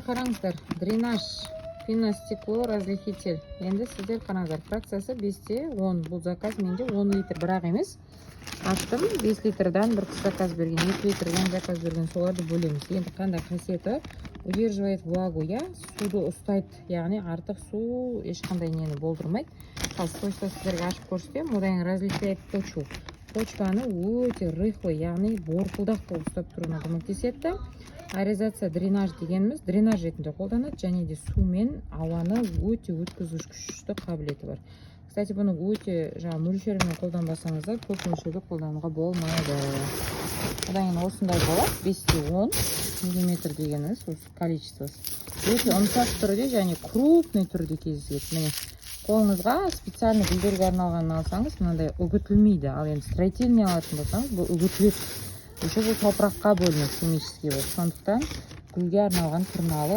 Қараңыздар, дренаж, пеностекло, разлихитель. Енді сіздер қараңыздар, фракциясы 5-10. Бұл заказ менде 10 литр, бірақ емес. Аттым 5 литрдан бір заказ берген, 2 литрдан заказ берген, соларды бөлеміз. Енді қандай қасиеті? Удерживает влагу, я суды ұстайды, яғни артық су ешқандай нені болдырмайды. Қасқойса сіздерге ашып көрсетем, одан различает почву. Почваны өте рыхлы, яғни борпылдақ болып ұстап тұруына көмектеседі. Аэризация, дренаж дегеніміз дренаж ретінде қолданады, және де су мен ауаны өте өткізгіш күшті қабілеті бар. Кстати, бұны өте мөлшерімен қолданбасаңыздар, көп мөлшерде қолдануға болмайды. Одан кейін осындай болады, 5-10 мм дегеніміз, осы количествосы. Өте ұмсақ түрде және крупный түрде кездеседі. Міне қолыңызға специально гүлдерге арналғанын алсаңыз, мынандай үгітілмейді. Ал енді строительный алатын болсаңыз, бұл үгітіледі. Еще бұл топыраққа бөлінеді химический болып. Сондықтан гүлге арналған түрін алып